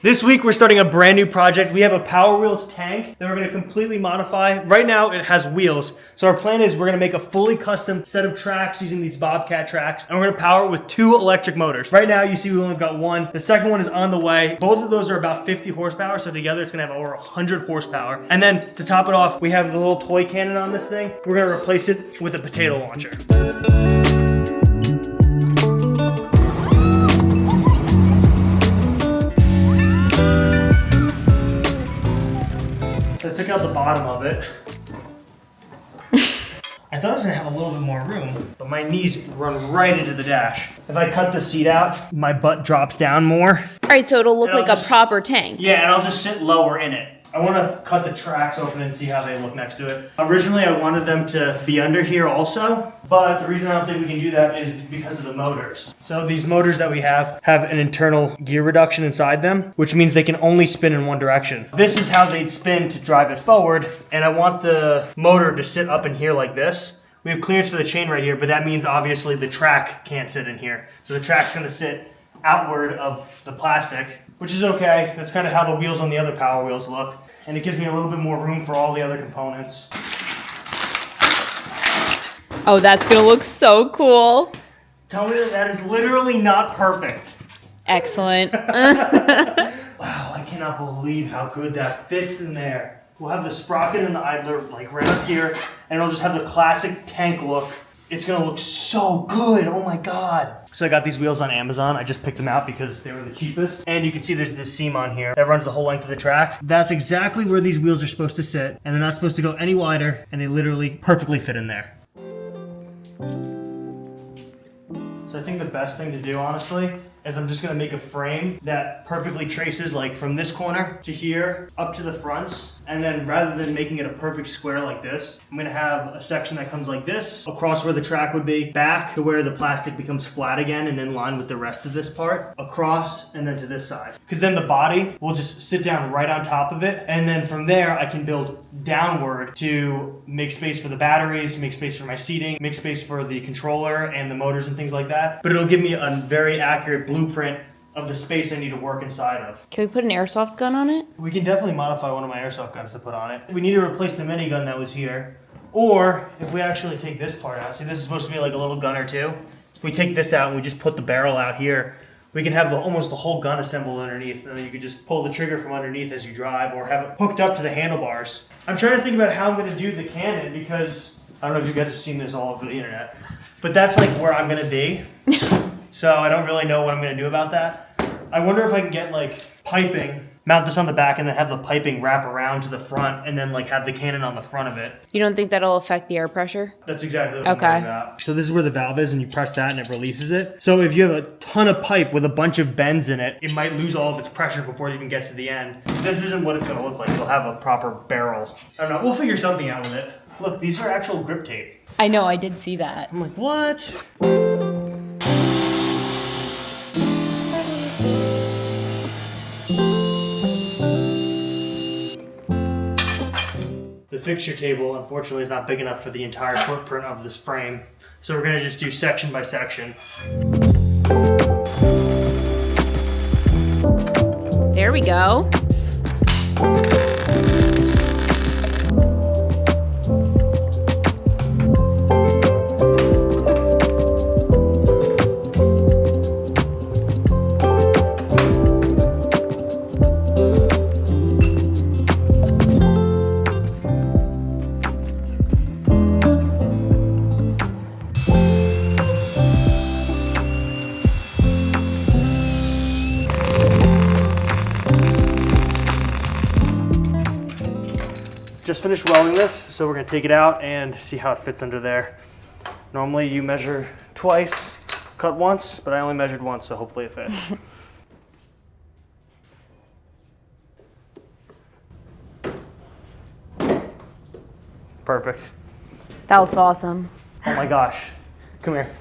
This week we're starting a brand new project. We have a Power Wheels tank that we're going to completely modify. Right now it has wheels. So our plan is we're going to make a fully custom set of tracks using these Bobcat tracks, and we're going to power it with 2 electric motors. Right now you see we only got one. The second one is on the way. Both of those are about 50 horsepower, so together it's going to have over 100 horsepower. And then to top it off, we have the little toy cannon on this thing. We're going to replace it with a potato launcher. So I took out the bottom of it. I thought I was gonna have a little bit more room, but my knees run right into the dash. If I cut the seat out, my butt drops down more. All right, so it'll look like a proper tank. Yeah, and I'll just sit lower in it. I want to cut the tracks open and see how they look next to it. Originally, I wanted them to be under here also, but the reason I don't think we can do that is because of the motors. So these motors that we have an internal gear reduction inside them, which means they can only spin in one direction. This is how they'd spin to drive it forward, and I want the motor to sit up in here like this. We have clearance for the chain right here, but that means obviously the track can't sit in here. So the track's gonna sit outward of the plastic, which is okay. That's kind of how the wheels on the other Power Wheels look. And it gives me a little bit more room for all the other components. Oh, that's gonna look so cool. Tell me that is literally not perfect. Excellent. Wow, I cannot believe how good that fits in there. We'll have the sprocket and the idler like right up here, and it'll just have the classic tank look. It's gonna look so good, oh my God. So I got these wheels on Amazon. I just picked them out because they were the cheapest. And you can see there's this seam on here that runs the whole length of the track. That's exactly where these wheels are supposed to sit, and they're not supposed to go any wider, and they literally perfectly fit in there. So I think the best thing to do, honestly, is I'm just gonna make a frame that perfectly traces like from this corner to here up to the fronts. And then rather than making it a perfect square like this, I'm gonna have a section that comes like this across where the track would be, back to where the plastic becomes flat again and in line with the rest of this part, across and then to this side. Because then the body will just sit down right on top of it. And then from there, I can build downward to make space for the batteries, make space for my seating, make space for the controller and the motors and things like that. But it'll give me a very accurate blueprint of the space I need to work inside of. Can we put an airsoft gun on it? We can definitely modify one of my airsoft guns to put on it. We need to replace the minigun that was here. Or if we actually take this part out, see this is supposed to be like a little gun or two. If we take this out and we just put the barrel out here, we can have almost the whole gun assembled underneath, and then you could just pull the trigger from underneath as you drive or have it hooked up to the handlebars. I'm trying to think about how I'm gonna do the cannon because I don't know if you guys have seen this all over the internet, but that's like where I'm gonna be. So I don't really know what I'm gonna do about that. I wonder if I can get like piping, mount this on the back and then have the piping wrap around to the front and then like have the cannon on the front of it. You don't think that'll affect the air pressure? That's exactly what I'm worried about. So this is where the valve is and you press that and it releases it. So if you have a ton of pipe with a bunch of bends in it, it might lose all of its pressure before it even gets to the end. This isn't what it's gonna look like. It'll have a proper barrel. I don't know, we'll figure something out with it. Look, these are actual grip tape. I know, I did see that. I'm like, what? The fixture table, unfortunately, is not big enough for the entire footprint of this frame. So we're gonna just do section by section. There we go. Just finished welding this, so we're gonna take it out and see how it fits under there. Normally you measure twice, cut once, but I only measured once, so hopefully it fits. Perfect. That looks awesome. Oh my gosh. Come here.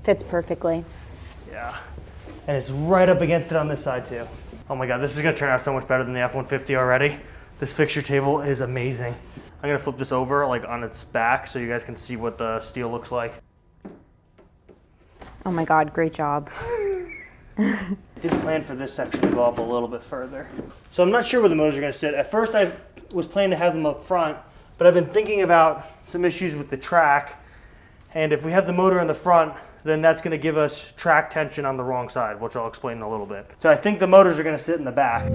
Fits perfectly. Yeah. And it's right up against it on this side too. Oh my God, this is gonna turn out so much better than the F-150 already. This fixture table is amazing. I'm gonna flip this over like on its back so you guys can see what the steel looks like. Oh my God, great job. did plan for this section to go up a little bit further. So I'm not sure where the motors are going to sit. At first I was planning to have them up front, but I've been thinking about some issues with the track. And if we have the motor in the front, then that's going to give us track tension on the wrong side, which I'll explain in a little bit. So I think the motors are going to sit in the back.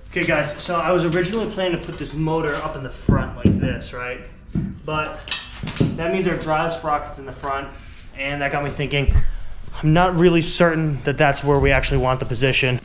Okay guys, so I was originally planning to put this motor up in the front like this, right? But that means our drive sprocket's in the front, and that got me thinking, I'm not really certain that that's where we actually want the position.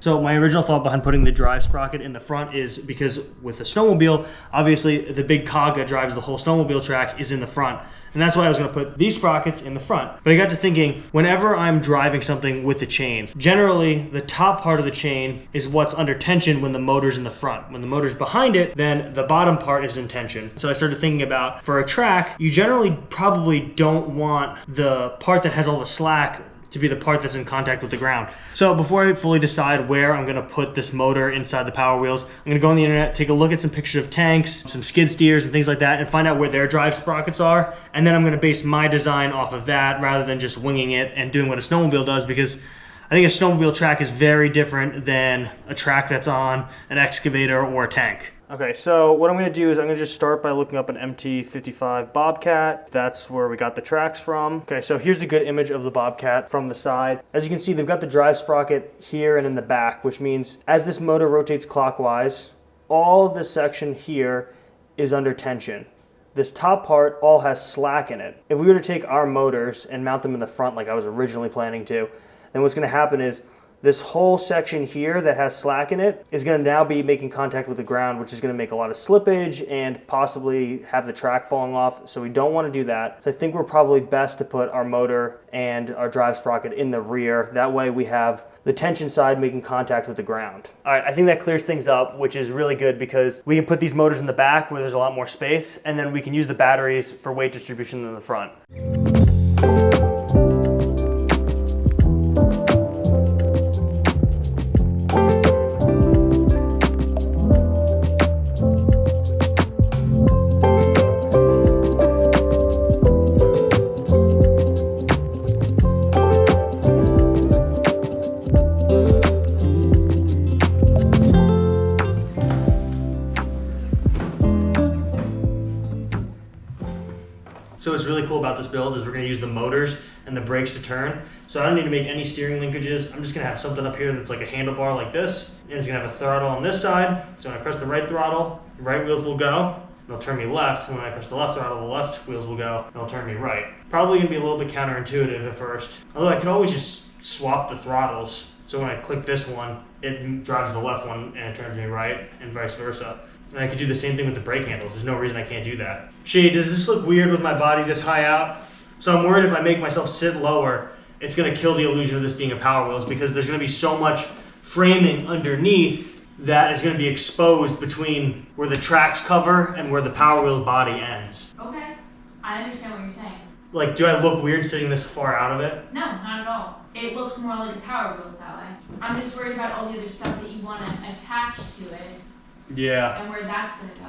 So my original thought behind putting the drive sprocket in the front is because with a snowmobile, obviously the big cog that drives the whole snowmobile track is in the front. And that's why I was gonna put these sprockets in the front. But I got to thinking, whenever I'm driving something with the chain, generally the top part of the chain is what's under tension when the motor's in the front. When the motor's behind it, then the bottom part is in tension. So I started thinking about, for a track, you generally probably don't want the part that has all the slack to be the part that's in contact with the ground. So before I fully decide where I'm gonna put this motor inside the Power Wheels, I'm gonna go on the internet, take a look at some pictures of tanks, some skid steers and things like that, and find out where their drive sprockets are. And then I'm gonna base my design off of that rather than just winging it and doing what a snowmobile does, because I think a snowmobile track is very different than a track that's on an excavator or a tank. Okay, so what I'm going to do is I'm going to just start by looking up an MT55 Bobcat. That's where we got the tracks from. Okay, so here's a good image of the Bobcat from the side. As you can see, they've got the drive sprocket here and in the back, which means as this motor rotates clockwise, all of this section here is under tension. This top part all has slack in it. If we were to take our motors and mount them in the front like I was originally planning to, then what's going to happen is this whole section here that has slack in it is going to now be making contact with the ground, which is going to make a lot of slippage and possibly have the track falling off. So we don't want to do that. So I think we're probably best to put our motor and our drive sprocket in the rear. That way we have the tension side making contact with the ground. All right, I think that clears things up, which is really good because we can put these motors in the back where there's a lot more space, and then we can use the batteries for weight distribution in the front. So what's really cool about this build is we're going to use the motors and the brakes to turn. So I don't need to make any steering linkages. I'm just going to have something up here that's like a handlebar like this. And it's going to have a throttle on this side. So when I press the right throttle, the right wheels will go. And it'll turn me left. And when I press the left throttle, the left wheels will go. And it'll turn me right. Probably going to be a little bit counterintuitive at first. Although I could always just swap the throttles. So when I click this one, it drives the left one and it turns me right, and vice versa. And I could do the same thing with the brake handles. There's no reason I can't do that. Shay, does this look weird with my body this high out? So I'm worried if I make myself sit lower, it's gonna kill the illusion of this being a Power Wheels, because there's gonna be so much framing underneath that is gonna be exposed between where the tracks cover and where the Power Wheels body ends. Okay, I understand what you're saying. Like, do I look weird sitting this far out of it? No, not at all. It looks more like a Power Wheels that way. I'm just worried about all the other stuff that you want to attach to it Yeah. and where that's going to go.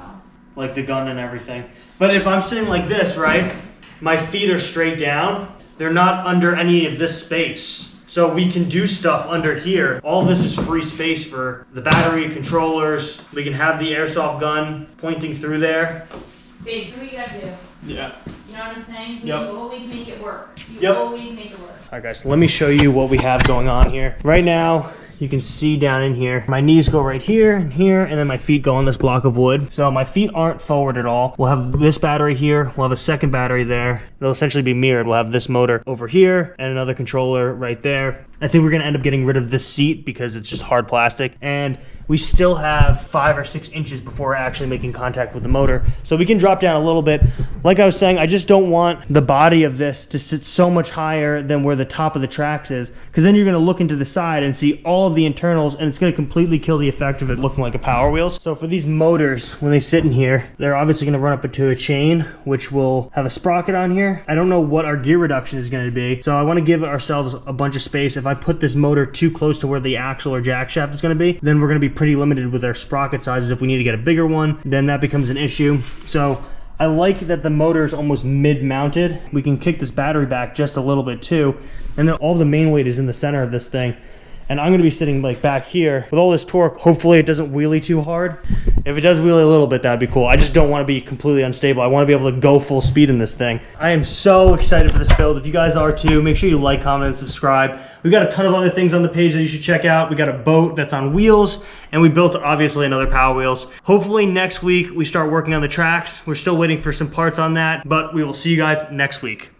Like the gun and everything. But if I'm sitting like this, right, my feet are straight down. They're not under any of this space. So we can do stuff under here. All this is free space for the battery, controllers. We can have the airsoft gun pointing through there. Babe, do what you gotta do. Yeah. You know what I'm saying? Yep. You always make it work. You Yep. always make it work. All right, guys, so let me show you what we have going on here. Right now, you can see down in here, my knees go right here, and then my feet go on this block of wood. So my feet aren't forward at all. We'll have this battery here. We'll have a second battery there. It'll essentially be mirrored. We'll have this motor over here and another controller right there. I think we're gonna end up getting rid of this seat because it's just hard plastic. And we still have 5 or 6 inches before we're actually making contact with the motor. So we can drop down a little bit. Like I was saying, I just don't want the body of this to sit so much higher than where the top of the tracks is, because then you're gonna look into the side and see all of the internals, and it's gonna completely kill the effect of it looking like a Power Wheels. So for these motors, when they sit in here, they're obviously gonna run up into a chain, which will have a sprocket on here, here. I don't know what our gear reduction is going to be, so I want to give ourselves a bunch of space. If I put this motor too close to where the axle or jack shaft is going to be, then we're going to be pretty limited with our sprocket sizes. If we need to get a bigger one, then that becomes an issue. So I like that the motor is almost mid-mounted. We can kick this battery back just a little bit too, and then all the main weight is in the center of this thing. And I'm gonna be sitting like back here with all this torque. Hopefully it doesn't wheelie too hard. If it does wheelie a little bit, that'd be cool. I just don't wanna be completely unstable. I wanna be able to go full speed in this thing. I am so excited for this build. If you guys are too, make sure you like, comment, and subscribe. We've got a ton of other things on the page that you should check out. We got a boat that's on wheels, and we built obviously another Power Wheels. Hopefully next week we start working on the tracks. We're still waiting for some parts on that, but we will see you guys next week.